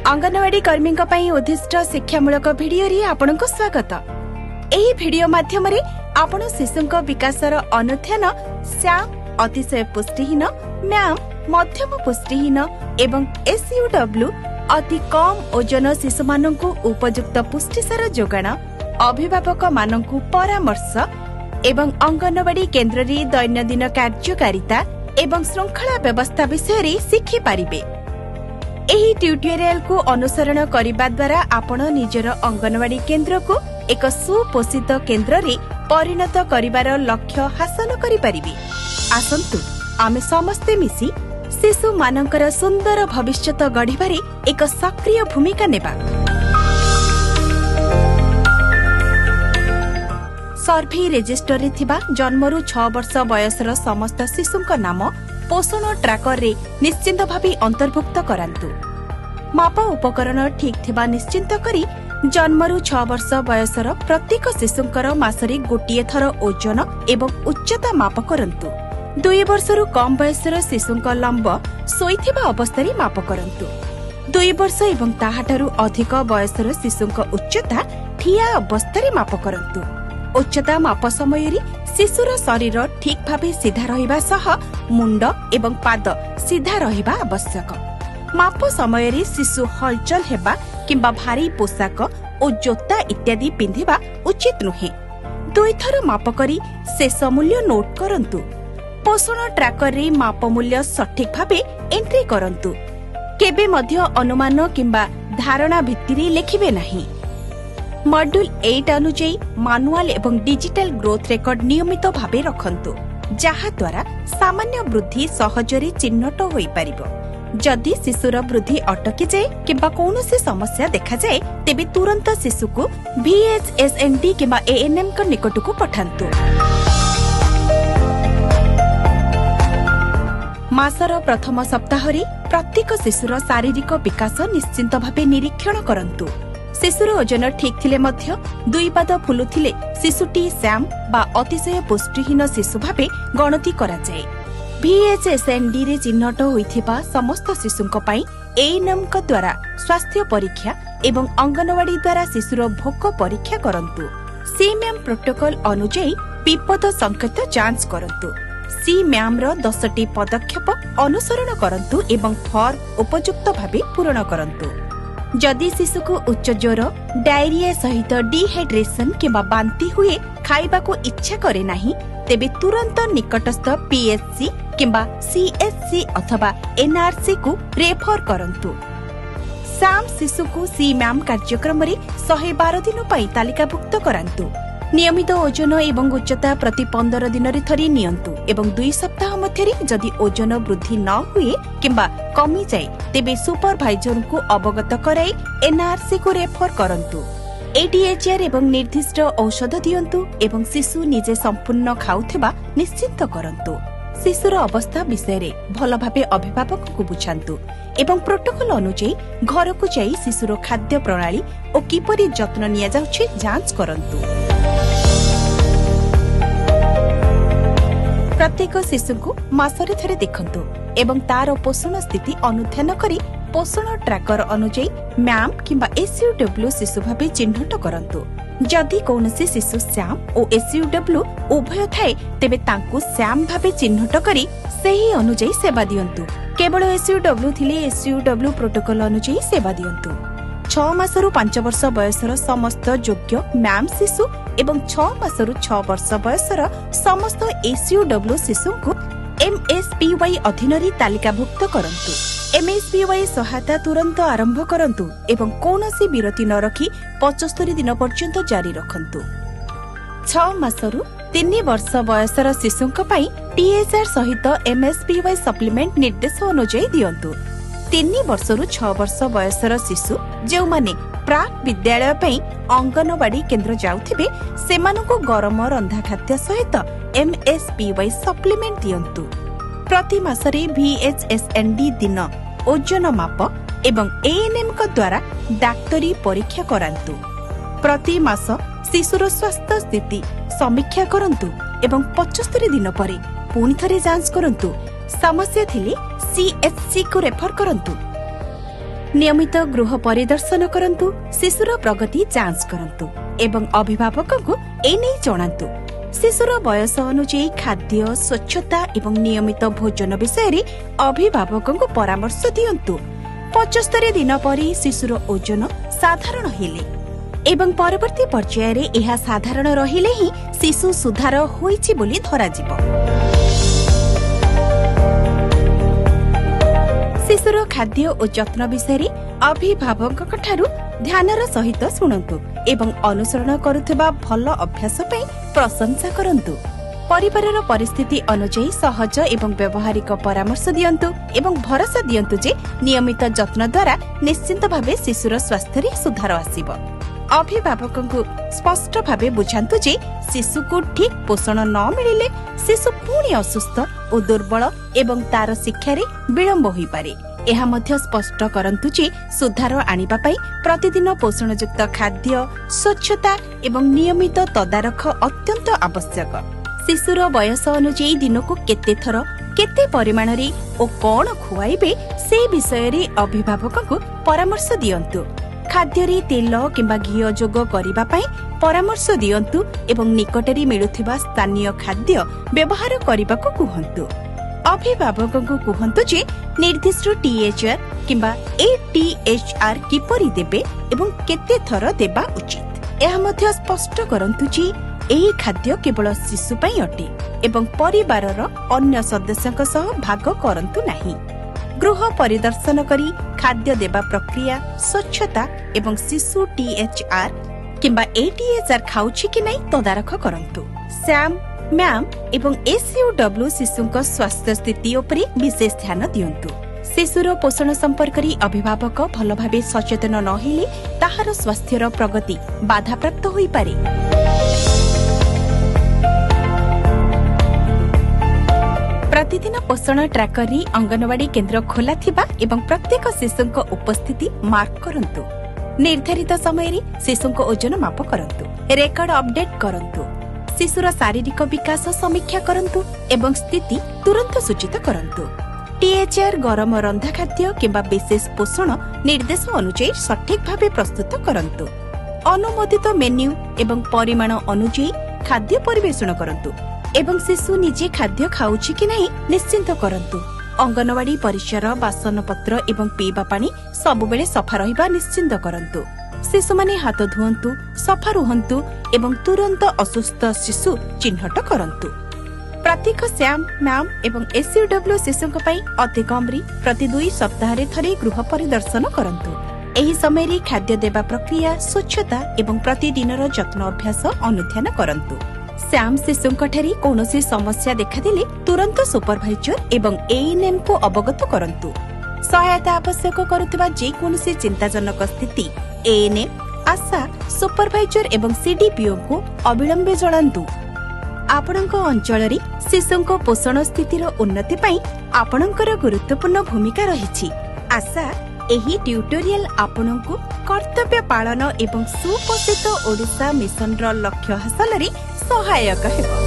अंगनवाड़ी कर्मी उद्दिष्ट शिक्षामूलक भिडियो रे आपनको स्वागत। एही भिडियो माध्यम रे आपण शिशुक विकासर अनुध्यान श्याम अतिशय पुष्टिहीन, म्याम मध्यम पुष्टिहीन एवं SUW अति कम ओजन शिशु माननकु उपयुक्त पुष्टिसार जोगाण, अभिभावक माननकु परामर्श एवं अंगनवाड़ी केन्द्र रे दैनन्दिन कार्यकारिता एवं श्रृंखला व्यवस्था विषय रे शिखि पारिबे। एही ट्यूटोरियल को अनुसरण करिबा द्वारा आपण निजर अंगनवाड़ी केन्द्र को एक सुपोषित केन्द्र रे परिणत करिबार लक्ष्य हासिल करि परिबे। आसंतु आमे समस्ते मिसी शिशु मानकर सुंदर भविष्यत गढ़िबारे एक सक्रिय भूमिका नेबा। सर्भे रेजिस्टर रे थिबा जन्मरु 6 वर्ष बयसर समस्त शिशुक नाम पोषण ट्रैकर रे निश्चिंत भावे अंतर्भुक्त करांतु। मापा उपकरण ठीक थिबा निश्चिंत करी जन्मरु 6 वर्ष बयसर प्रत्येक शिशुंकर मासरे गोटिए थर ओजन एवं उच्चता माप करंतु। 2 वर्षरु कम बयसर शिशुंक लंब सोईथिबा अवस्थारे माप करंतु। 2 वर्ष एवं ताहाठारु अधिक बयसर शिशुंक उच्चता ठिया अवस्थारे माप करंतु। उच्चता माप समय शिशुर शरीर ठीक भावे सीधा रहिबा सह मुंड एवं पाद सीधा रहिबा आवश्यक। माप समय शिशु हलचल हेबा किंबा भारी पोशाक और जोता इत्यादि पिंधिबा उचित नुहे। 2 थर माप करी शेष मूल्य नोट करंतु। पोषण ट्रैकर रे माप मूल्य सठिक भावे एंट्री करंतु। केबे मध्य अनुमान किंबा धारणा भित्तिरे लेखिबे नाही। मॉड्यूल 8 अनुଯାयी मानुआल एवं डिजिटल ग्रोथ रेकर्ड नियमित भावे रखंतु, जहा द्वारा सामान्य वृद्धि सहजरे चिन्हट होई परिबो। जदि शिशुर वृद्धि अटकी जाए किंबा कौनसी समस्या देखा जाए तेबे तुरंत शिशु को VHSND किंबा ANM का निकट को पठांतु। मासर प्रथम सप्ताह रे प्रत्येक शिशुर शारीरिक विकास निश्चिंत भावे निरीक्षण करंतु। शिशुर ओजन ठीक थिले मध्य 2 पाद फुलुथिले शिशुटी श्याम बा अतिशय पुष्टिहीन शिशु भावे गणति करा जाए। VHSND रे चिन्हट होइथिबा समस्त शिशुंक पई ANM का द्वारा स्वास्थ्य परीक्षा एवं अंगनवाड़ी द्वारा शिशुर भोक परीक्षा करंतु। CMAM प्रोटोकॉल अनुଯାयी विपद संकेत जांच करंतु। CMAM रो 10टी पदक्षेप अनुसरण करंतु एवं फॉर्म उपयुक्त भावे पूर्ण करंतु। जदि शिशु को उच्च ज्वर, डायरिया सहित डिहाइड्रेशन किंबा बांती हुए, खाइबा को इच्छा करे नाही, तेबे तुरंत निकटस्थ PHC किंबा CHC अथवा NRC को रेफर करंतु। साम शिशु को CMAM कार्यक्रम रे 112 दिन पई तालिकाभुक्त करांतु। नियमित ओजन एवं उच्चता प्रति 15 दिन रे थरी नियंतु एवं 2 सप्ताह मध्यरे जदि ओजन वृद्धि न हुए किंबा कमी जाए तेबे सुपरवाइजर को अवगत कराई NRC को रेफर करंतु। ADHR एवं निर्दिष्ट औषध दियंतु एवं शिशु निजे संपूर्ण खाउथिबा निश्चित करंतु। शिशुर अवस्था विषय रे भल भावे अभिभावक को बुझांतु एवं प्रोटोकॉल अनुଯାयी घर को जाई शिशुर खाद्य प्रणाली और किपरि जत्न निया जाउछि जांच करंतु। प्रत्येक शिशु को मासरे थरे देखंतु एवं तार पोषण स्थिति अनुध्यान करी पोषण ट्रैकर अनुଯାयी म्याम किंबा SUW शिशु भावे चिन्हट करंतु। जदि कौनसी शिशु श्याम और SUW उभय थाए तेबे तांकु श्याम भावे चिन्हट करी सेही अनुଯାयी सेवा दियंतु। केवल SUW थिले SUW प्रोटोकॉल अनुଯାयी सेवा दियंतु। 6 मासरु 5 वर्ष बयसर समस्त योग्य म्याम शिशु एवं 6 मासरु 6 वर्ष बयसर समस्त SUW शिशु को MSPY अधीन रे तालिकाभुक्त करंतु। MSPY सहायता तुरंत आरंभ करंतु एवं कौनसी विरति न रखी 75 दिन पर्यंत जारी रखंतु। 6 मासरु 3 वर्ष बयसर शिशुंक पई THR सहित MSPY सप्लीमेंट निर्देश अनुଯାयी दियंतु। 3 वर्षरु 6 वर्ष बयसर शिशु जो माने प्राक विद्यालय पई अंगनवाड़ी केन्द्र जाउथिबे सेमानको गरम रंधा खाद्य सहित MSPY सप्लीमेंट दियंतु। प्रति मासरे VHSND दिन ओजन माप एवं ANM का द्वारा डाक्टरी परीक्षा करांतु। प्रति मास शिशुर स्वास्थ्य स्थिति समीक्षा करंतु एवं 75 दिन परे पुणी थरे जांच करंतु। समस्या थिले CHC को रेफर करंतु। नियमित गृह परिदर्शन करंतु, शिशुर प्रगति जांच करंतु एवं अभिभावकଙ୍କୁ एने जणांतु। शिशुर बयस अनुଯାयୀ खाद्य, स्वच्छता एवं नियमित भोजन विषय रे अभिभावकଙ୍କୁ परामर्श दियंतु। 75 दिन परे शिशुर ओजन साधारण हेले एवं परवर्ती पर्याय रे एहा साधारण रहिले ही शिशु सुधार होईछि बोली धराजिब। शिशुर खाद्य और जत्न विषय रे अभिभावकठारु ध्यानर सहित शुणंतु एवं अनुसरण करुथिबा भल अभ्यास पई प्रशंसा करंतु। परिवारर परिस्थिति अनुଯାयी सहज एवं व्यवहारिक परामर्श दियंतु एवं भरोसा दियंतु जे नियमित जत्न द्वारा निश्चित भावे शिशुर स्वास्थ्य रे सुधार आसीब। अभिभावकଙ୍କୁ स्पष्ट भावे बुझांतु जे शिशु को ठीक पोषण न मिलिले शिशु पुणी असुस्थ और दुर्बल एवं तार शिक्षा रे विलंब होई पारे। एहा मध्य स्पष्ट करंतु जे सुधार आनिबा पई प्रतिदिन पोषणयुक्त खाद्य, स्वच्छता एवं नियमित तदारख अत्यंत आवश्यक। शिशुर बयस अनुଯାयୀ दिनकु केते थर केते परिमाण रे ओ कोन खुआइबे से विषय रे अभिभावकଙ୍କୁ परामर्श दियंतु। खाद्य रे तेल किंबा घी जोग करिबा पई परामर्श दियंतु एवं निकटरी मिलुथिबा स्थानीय खाद्य व्यवहार करिबाकु कुहंतु। अभिभावकଙ୍କୁ कुहंतु जे निर्दिष्ट टीएचआर किंबा एटीएचआर किपरि देबे एवं केते थर देबा उचित। एहा मध्य स्पष्ट करंतु जे एही खाद्य केवल शिशु पई अटे एवं परिवारर अन्य सदस्यक सह भाग करंतु नाही। गृह परिदर्शन करी खाद्य देबा प्रक्रिया, स्वच्छता एवं शिशु टीएचआर किंबा एटीएचआर खाउछि कि नै तदारख करंतु। सैम, मैम एवं एसयूडब्ल्यू शिशुक स्वास्थ्य स्थिति उपरि विशेष ध्यान दियंतु। शिशुर पोषण संपर्क रे अभिभावक भल भावे सचेतन न हेले ताहार स्वास्थ्यर प्रगति बाधाप्राप्त होई पारे। प्रतिदिन पोषण ट्रैकर री अंगनवाड़ी केन्द्र खोला थिबा एवं प्रत्येक शिशुक उपस्थिति मार्क करंतु। निर्धारित समय रे शिशुक ओजन माप करंतु, रेकर्ड अपडेट करंतु। शिशुर शारीरिक विकास समीक्षा करंतु एवं स्थिति तुरंत सूचित करंतु। टीएचआर गरम रंधा खाद्य किंबा विशेष पोषण निर्देश अनुଯାୟୀ सठिक भावे प्रस्तुत करंतु। अनुमोदित मेन्यू एवं परिमाण अनुଯାୟୀ खाद्य परिवेषण करंतु एवं शिशु निजे खाद्य खाउछि कि नहीं निश्चिंत करंतु। अंगनवाड़ी परिसर, बासन पत्र एवं पीवा पानी सबु बेले सफा रहिबा निश्चिंत करंतु। शिशु माने हाथ धुअंतु, सफा रुहंतु एवं तुरंत असुस्थ शिशु चिन्हट करंतु। प्रत्येक सैम, मैम एवं एसयूडब्ल्यू शिशुक पई अति कमरी प्रति 2 सप्ताह रे थरे गृह परिदर्शन करंतु। एही समय रे खाद्य देबा प्रक्रिया, स्वच्छता एवं प्रतिदिनर जत्न अभ्यास अनुध्यान करंतु। सैम शिशुंकठारी कौनसी समस्या देखादिले तुरंत सुपरभाइजर एवं एएनएम को अवगत करंतु। सहायता आवश्यक करुथिबा जे कोनसी चिंताजनक स्थिति एएनएम, आशा, सुपरभाइजर एवं सीडीपीओ को अविलंबे जणांतु। आपणक अंचल रे शिशुंक पोषण स्थितिर उन्नति पई आपणकर गुरुत्वपूर्ण भूमिका रहिछि। आशा एही ट्यूटोरियल आपणको कर्तव्य पालन एवं सुपोषित ओडिशा मिशन रो लक्ष्य हासिल रे सहायक हेबो।